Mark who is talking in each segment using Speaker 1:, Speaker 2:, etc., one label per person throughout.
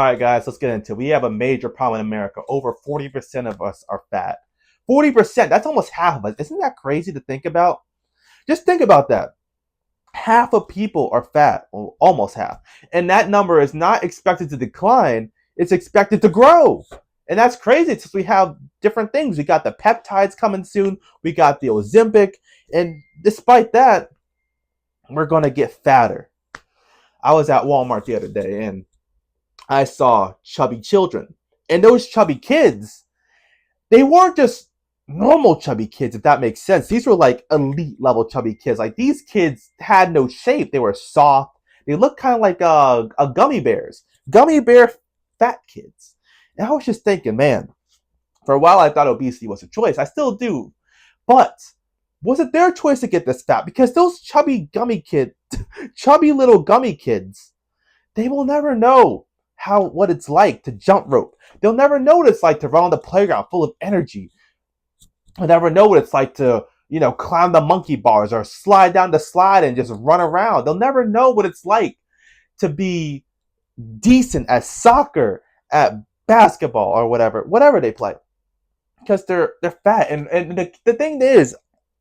Speaker 1: All right, guys, let's get into it. We have a major problem in America. Over 40% of us are fat. 40%, that's almost half of us. Isn't that crazy to think about? Just think about that. Half of people are fat, or almost half. And that number is not expected to decline, it's expected to grow. And that's crazy since we have different things. We got the peptides coming soon, we got the Ozempic, and despite that, we're going to get fatter. I was at Walmart the other day and I saw chubby children. And those chubby kids, they weren't just normal chubby kids, if that makes sense. These were like elite level chubby kids. Like these kids had no shape. They were soft. They looked kind of like a gummy bears. Gummy bear fat kids. And I was just thinking, man, for a while I thought obesity was a choice. I still do. But was it their choice to get this fat? Because those chubby gummy kids, chubby little gummy kids, they will never know what it's like to jump rope. They'll never know what it's like to run on the playground full of energy. They'll never know what it's like to, climb the monkey bars or slide down the slide and just run around. They'll never know what it's like to be decent at soccer, at basketball, or whatever they play. Because they're fat. And the thing is,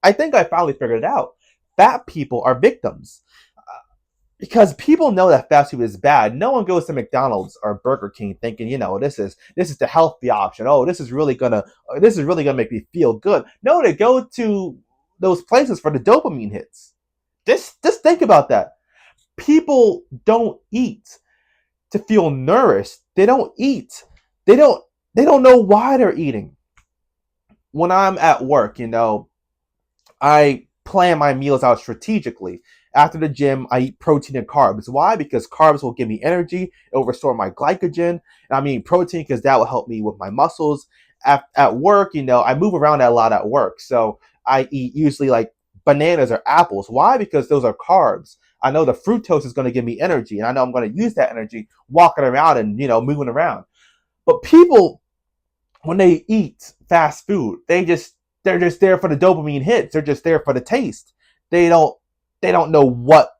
Speaker 1: I think I finally figured it out. Fat people are victims. Because people know that fast food is bad. No one goes to McDonald's or Burger King thinking, this is the healthy option. Oh, this is really gonna make me feel good. No, they go to those places for the dopamine hits. Just think about that. People don't eat to feel nourished. They don't eat. They don't know why they're eating. When I'm at work, I plan my meals out strategically. After the gym, I eat protein and carbs. Why? Because carbs will give me energy. It will restore my glycogen. And I'm eating protein because that will help me with my muscles. At work, I move around a lot at work. So I eat usually like bananas or apples. Why? Because those are carbs. I know the fructose is going to give me energy. And I know I'm going to use that energy walking around and, moving around. But people, when they eat fast food, they're just there for the dopamine hits. They're just there for the taste. They don't know what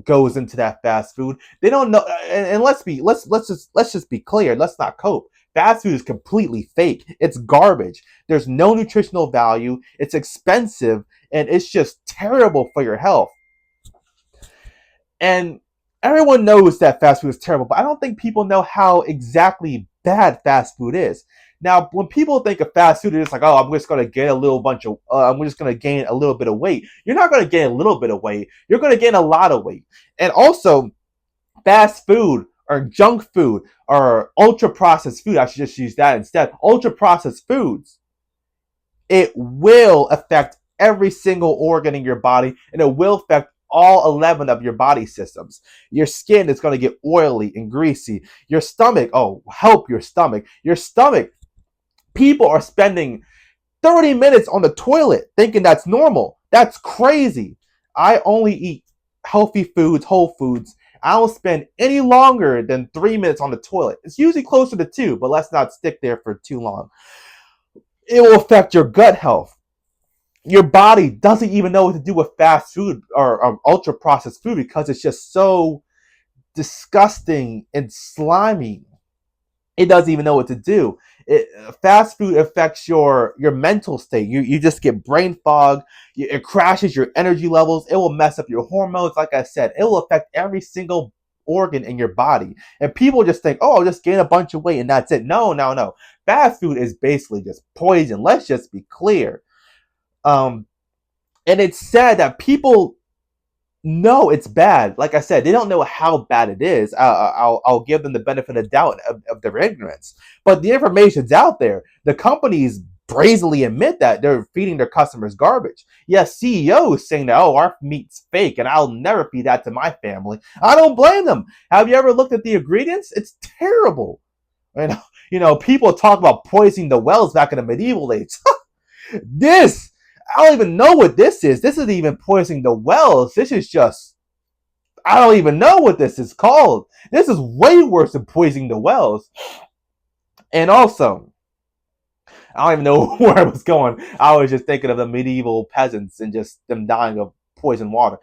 Speaker 1: goes into that fast food. They don't know. And let's just be clear. Let's not cope. Fast food is completely fake. It's garbage. There's no nutritional value. It's expensive and it's just terrible for your health. And everyone knows that fast food is terrible, but I don't think people know how exactly bad fast food is. Now, when people think of fast food, it's like, oh, I'm just going to gain I'm just going to gain a little bit of weight. You're not going to gain a little bit of weight. You're going to gain a lot of weight. And also, fast food or junk food or ultra processed food, I should just use that instead. Ultra processed foods, it will affect every single organ in your body and it will affect all 11 of your body systems. Your skin is going to get oily and greasy. Your stomach, oh, help your stomach. Your stomach, people are spending 30 minutes on the toilet thinking that's normal. That's crazy. I only eat healthy foods, whole foods. I don't spend any longer than 3 minutes on the toilet. It's usually closer to 2, but let's not stick there for too long. It will affect your gut health. Your body doesn't even know what to do with fast food or ultra processed food because it's just so disgusting and slimy. It doesn't even know what to do. Fast food affects your mental state. You just get brain fog. It crashes your energy levels. It will mess up your hormones. Like I said, it will affect every single organ in your body. And people just think, oh, I'll just gain a bunch of weight and that's it. No, no, no. Fast food is basically just poison. Let's just be clear. And it's sad that people know it's bad. Like I said, they don't know how bad it is. I'll give them the benefit of doubt of their ignorance. But the information's out there. The companies brazenly admit that they're feeding their customers garbage. Yes, CEOs saying that, oh, our meat's fake and I'll never feed that to my family. I don't blame them. Have you ever looked at the ingredients? It's terrible. People talk about poisoning the wells back in the medieval age. This I don't even know what this is. This isn't even poisoning the wells. This is just, I don't even know what this is called. This is way worse than poisoning the wells. And also, I don't even know where I was going. I was just thinking of the medieval peasants and just them dying of poisoned water.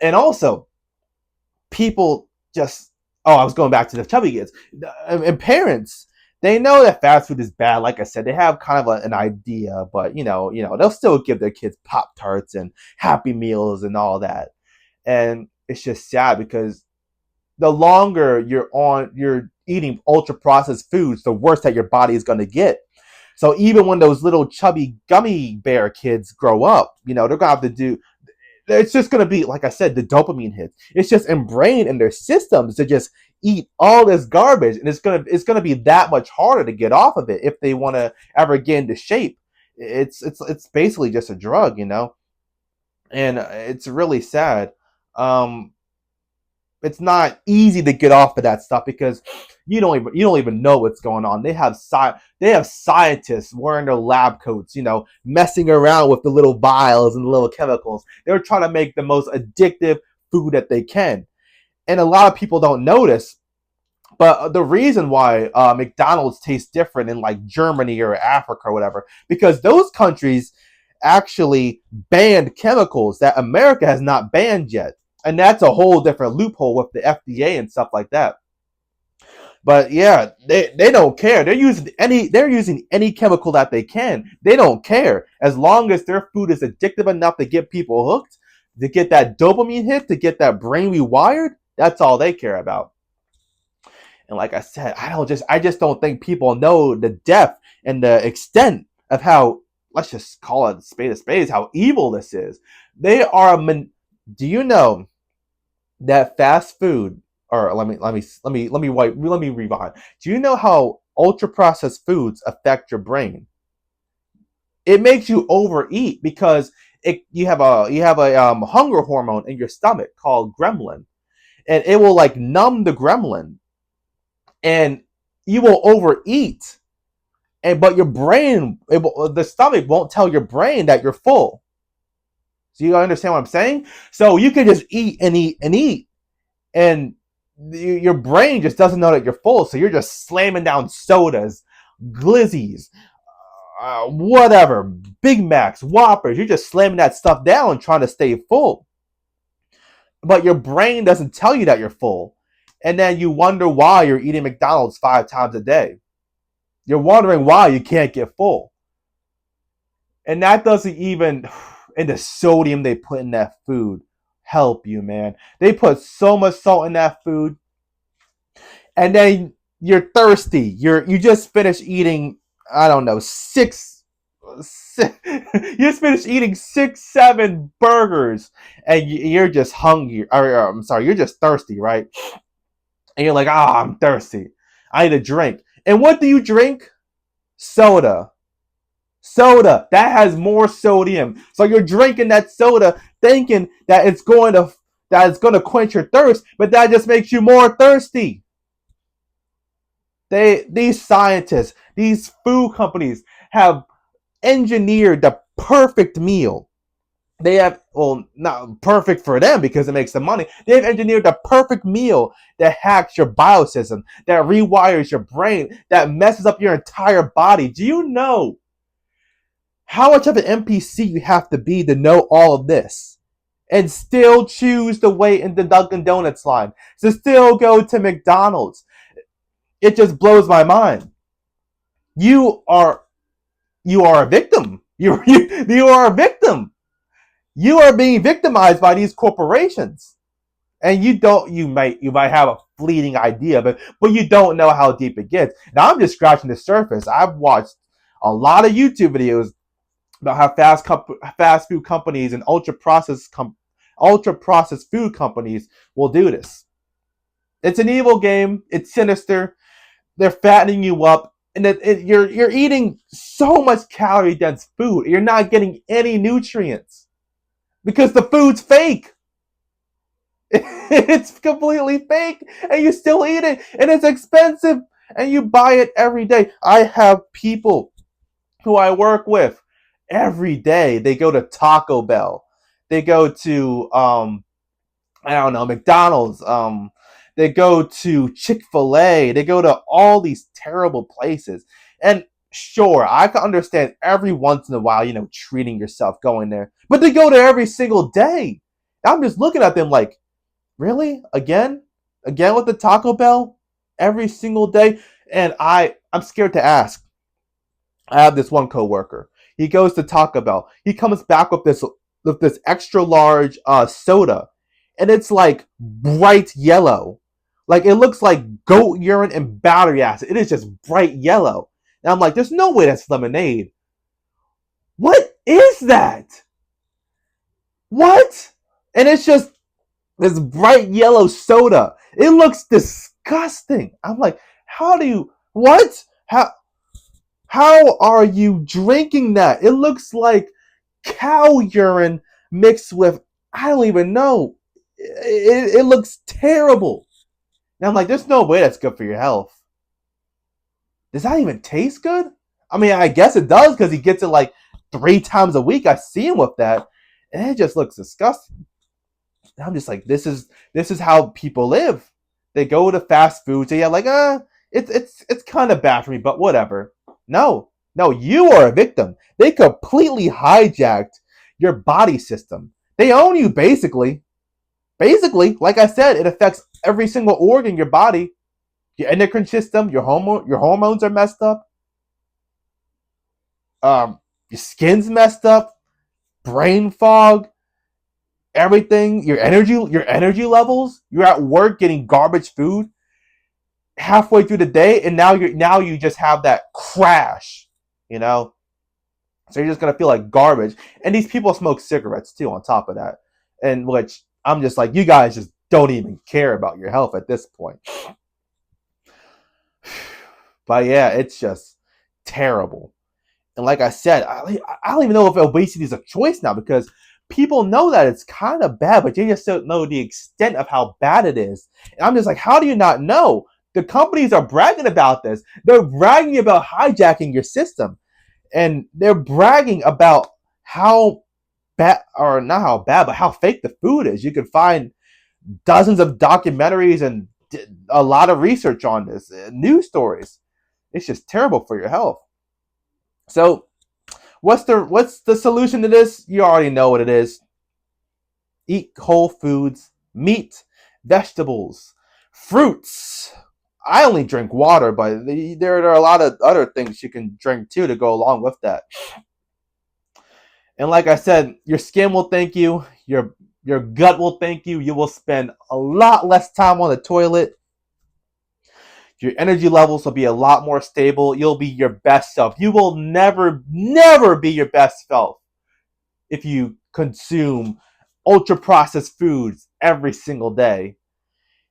Speaker 1: And also, people just Oh, I was going back to the chubby kids. And parents, they know that fast food is bad. Like I said, they have kind of an idea, but they'll still give their kids Pop Tarts and Happy Meals and all that. And it's just sad because the longer you're eating ultra processed foods, the worse that your body is going to get. So even when those little chubby gummy bear kids grow up, they're gonna have to do. It's just gonna be, like I said, the dopamine hits. It's just ingrained in their systems to just eat all this garbage, and it's gonna be that much harder to get off of it if they want to ever get into shape. It's basically just a drug. And it's really sad. Um, it's not easy to get off of that stuff because you don't even know what's going on. They have scientists wearing their lab coats, messing around with the little vials and the little chemicals. They're trying to make the most addictive food that they can, and a lot of people don't notice. But the reason why McDonald's tastes different in like Germany or Africa or whatever, because those countries actually banned chemicals that America has not banned yet. And that's a whole different loophole with the FDA and stuff like that. But yeah, they don't care. They're using any chemical that they can. They don't care as long as their food is addictive enough to get people hooked, to get that dopamine hit, to get that brain rewired. That's all they care about. And like I said, I just don't think people know the depth and the extent of how, let's just call it a spade, how evil this is. They are. Do you know that fast food? Or let me rewind. Do you know how ultra processed foods affect your brain? It makes you overeat because you have a hunger hormone in your stomach called gremlin, and it will like numb the gremlin, and you will overeat. But your brain, the stomach won't tell your brain that you're full. So you understand what I'm saying? So you can just eat and eat and eat, and your brain just doesn't know that you're full. So you're just slamming down sodas, glizzies, whatever, Big Macs, Whoppers. You're just slamming that stuff down, trying to stay full. But your brain doesn't tell you that you're full, and then you wonder why you're eating McDonald's 5 times a day. You're wondering why you can't get full. And that doesn't even, and the sodium they put in that food help you, man. They put so much salt in that food, and then you're thirsty. You just finished eating, I don't know, you just finished eating 6, 7 burgers, and you're just hungry. Or I'm sorry, you're just thirsty, right? And you're like, I'm thirsty. I need a drink. And what do you drink? Soda. Soda that has more sodium. So you're drinking that soda thinking that it's going to quench your thirst, but that just makes you more thirsty. These scientists, these food companies have engineered the perfect meal. They have, well, not perfect for them because it makes them money. They've engineered the perfect meal that hacks your biosystem, that rewires your brain, that messes up your entire body. Do you know how much of an NPC you have to be to know all of this and still choose to wait in the Dunkin' Donuts line, to still go to McDonald's? It just blows my mind. You are a victim. You are a victim. You are being victimized by these corporations, and you might have a fleeting idea, but you don't know how deep it gets. Now I'm just scratching the surface. I've watched a lot of YouTube videos about how fast food companies and ultra processed food companies will do this. It's an evil game. It's sinister. They're fattening you up, and you're eating so much calorie dense food. You're not getting any nutrients because the food's fake. It's completely fake, and you still eat it, and it's expensive, and you buy it every day. I have people who I work with every day. They go to Taco Bell, they go to I don't know, McDonald's, they go to Chick-fil-A, they go to all these terrible places. And sure, I can understand every once in a while, treating yourself going there, but they go there every single day. I'm just looking at them like, really? Again? Again with the Taco Bell every single day. And I'm scared to ask. I have this one coworker. He goes to Taco Bell. He comes back with this extra large soda, and it's like bright yellow. Like it looks like goat urine and battery acid. It is just bright yellow. And I'm like, there's no way that's lemonade. What is that? What? And it's just this bright yellow soda. It looks disgusting. I'm like, how do you what? How are you drinking that? It looks like cow urine mixed with I don't even know. It looks terrible. And I'm like, there's no way that's good for your health. Does that even taste good? I mean, I guess it does because he gets it like 3 times a week. I see him with that, and it just looks disgusting. And I'm just like, this is how people live. They go to fast foods. They are like, it's kind of bad for me, but whatever. No, no, you are a victim. They completely hijacked your body system. They own you basically. Basically, like I said, it affects every single organ in your body. Your endocrine system, your hormones are messed up. Your skin's messed up. Brain fog, everything. Your energy levels. You're at work getting garbage food halfway through the day, and now you just have that crash. You know, so you're just gonna feel like garbage. And these people smoke cigarettes too, on top of that, and which I'm just like, you guys just don't even care about your health at this point. But yeah, it's just terrible. And like I said, I don't even know if obesity is a choice now because people know that it's kind of bad, but they just don't know the extent of how bad it is. And I'm just like, how do you not know? The companies are bragging about this. They're bragging about hijacking your system. And they're bragging about how bad, or not how bad, but how fake the food is. You can find dozens of documentaries and a lot of research on this, news stories. It's just terrible for your health. So, what's the solution to this? You already know what it is. Eat whole foods, meat, vegetables, fruits. I only drink water, but there are a lot of other things you can drink too to go along with that. And like I said, your skin will thank you, your gut will thank you. You will spend a lot less time on the toilet. Your energy levels will be a lot more stable. You'll be your best self. You will never be your best self if you consume ultra processed foods every single day.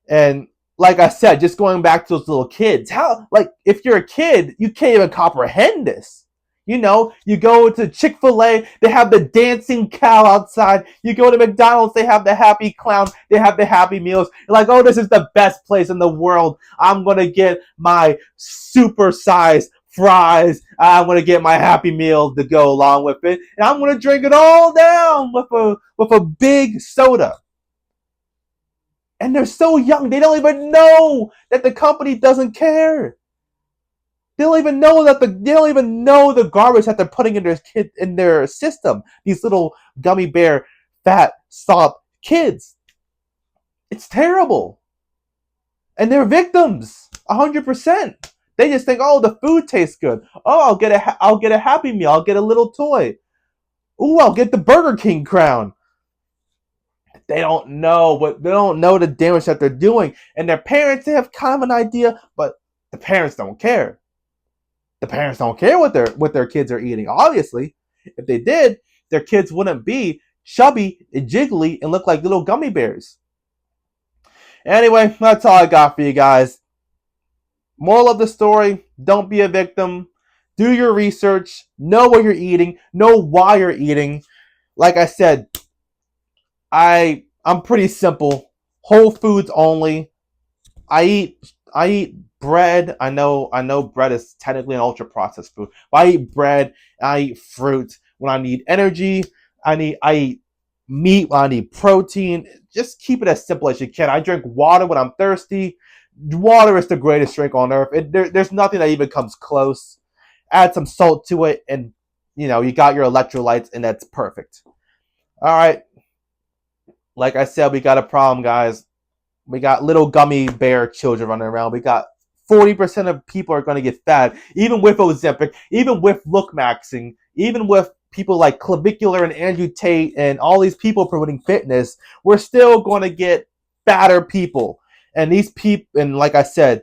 Speaker 1: And like I said, just going back to those little kids, how, like, if you're a kid, you can't even comprehend this. You know, you go to Chick-fil-A, they have the dancing cow outside. You go to McDonald's, they have the happy clown, they have the happy meals. You're like, oh, this is the best place in the world. I'm going to get my super sized fries. I'm going to get my happy meal to go along with it. And I'm going to drink it all down with a big soda. And they're so young, they don't even know that the company doesn't care. They don't even know the garbage that they're putting in their system. These little gummy bear, fat, soft kids. It's terrible, and they're victims, 100%. They just think, oh, the food tastes good. Oh, I'll get a Happy Meal. I'll get a little toy. Ooh, I'll get the Burger King crown. They don't know the damage that they're doing, and their parents, they have kind of an idea, but the parents don't care. The parents don't care what their kids are eating. Obviously, if they did, their kids wouldn't be chubby and jiggly and look like little gummy bears. Anyway, that's all I got for you guys. Moral of the story: don't be a victim. Do your research. Know what you're eating. Know why you're eating. Like I said, I'm pretty simple. Whole foods only. I eat bread. I know bread is technically an ultra processed food. But I eat bread. I eat fruit when I need energy. I eat meat when I need protein. Just keep it as simple as you can. I drink water when I'm thirsty. Water is the greatest drink on earth. There's nothing that even comes close. Add some salt to it, and you got your electrolytes, and that's perfect. All right. Like I said, we got a problem, guys. We got little gummy bear children running around. We got 40% of people are going to get fat, even with Ozempic, even with look maxing, even with people like Clavicular and Andrew Tate and all these people promoting fitness. We're still going to get fatter people. And these people, and like I said,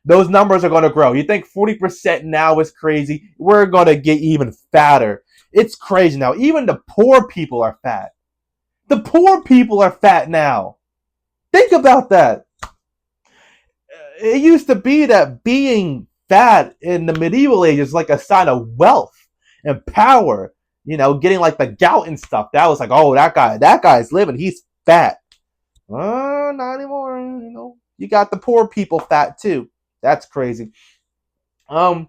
Speaker 1: those numbers are going to grow. You think 40% now is crazy? We're going to get even fatter. It's crazy now. Even the poor people are fat. The poor people are fat now. Think about that. It used to be that being fat in the medieval ages was like a sign of wealth and power. You know, getting like the gout and stuff. That was like, oh, that guy's living. He's fat. Not anymore. You know, you got the poor people fat too. That's crazy. But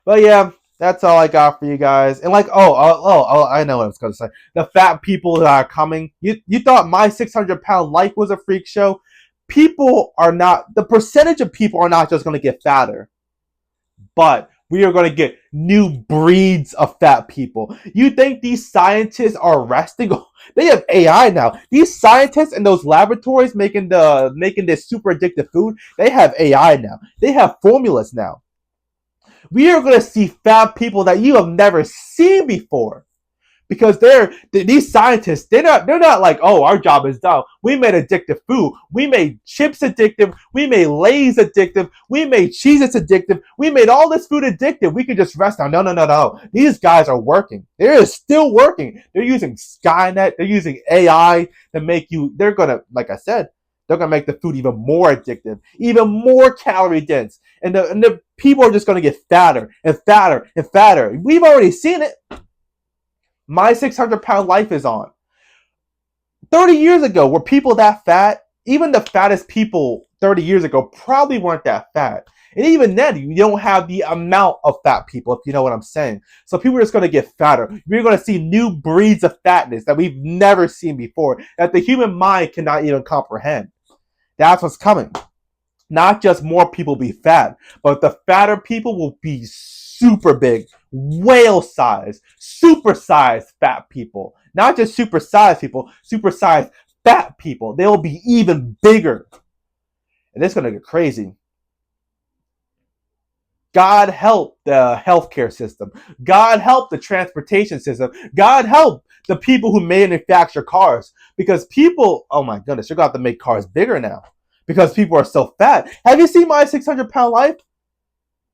Speaker 1: yeah, that's all I got for you guys. And like, I know what I was going to say. The fat people that are coming. You thought my 600-pound life was a freak show? People are not. The percentage of people are not just going to get fatter, but we are going to get new breeds of fat people. You think these scientists are resting? They have AI now. These scientists in those laboratories making this super addictive food, they have AI now. They have formulas now. We are going to see fat people that you have never seen before. Because these scientists, they're not like, oh, our job is done. We made addictive food. We made chips addictive. We made Lay's addictive. We made Cheez-Its addictive. We made all this food addictive. We could just rest now. No. These guys are working. They're still working. They're using Skynet. They're using AI to make you, they're going to, like I said, they're going to make the food even more addictive, even more calorie dense. And the people are just going to get fatter and fatter and fatter. We've already seen it. My 600-pound life is on. 30 years ago, were people that fat? Even the fattest people 30 years ago probably weren't that fat. And even then, you don't have the amount of fat people, if you know what I'm saying. So people are just going to get fatter. We're going to see new breeds of fatness that we've never seen before, that the human mind cannot even comprehend. That's what's coming. Not just more people be fat, but the fatter people will be super big, whale size, super sized fat people. Not just super sized people, super sized fat people. They'll be even bigger. And it's going to get crazy. God help the healthcare system. God help the transportation system. God help the people who manufacture cars. Because people, oh my goodness, you're going to have to make cars bigger now. Because people are so fat. Have you seen my 600-pound life?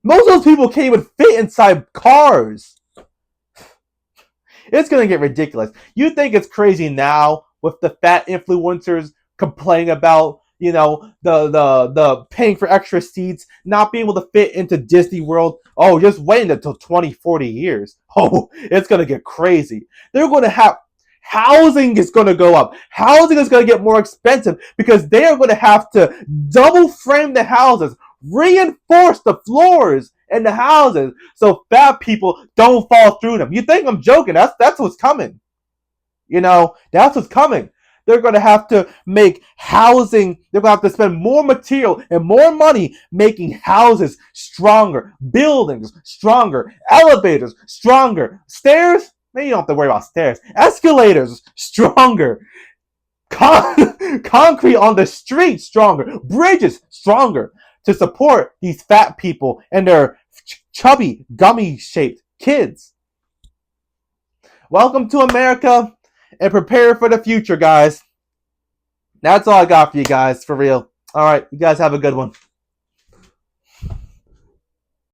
Speaker 1: Most of those people can't even fit inside cars. It's going to get ridiculous. You think it's crazy now with the fat influencers complaining about, you know, the paying for extra seats, not being able to fit into Disney World. Oh, just waiting until 20, 40 years. Oh, it's going to get crazy. They're going to have... Housing is going to go up. Housing is going to get more expensive because they are going to have to double frame the houses, reinforce the floors in the houses so fat people don't fall through them. You think I'm joking? That's what's coming. You know, that's what's coming. They're going to have to make housing, they're going to have to spend more material and more money making houses stronger, buildings stronger, elevators stronger, stairs. Maybe you don't have to worry about stairs. Escalators, stronger. Concrete on the street, stronger. Bridges, stronger. To support these fat people and their chubby, gummy-shaped kids. Welcome to America, and prepare for the future, guys. That's all I got for you guys, for real. All right, you guys have a good one.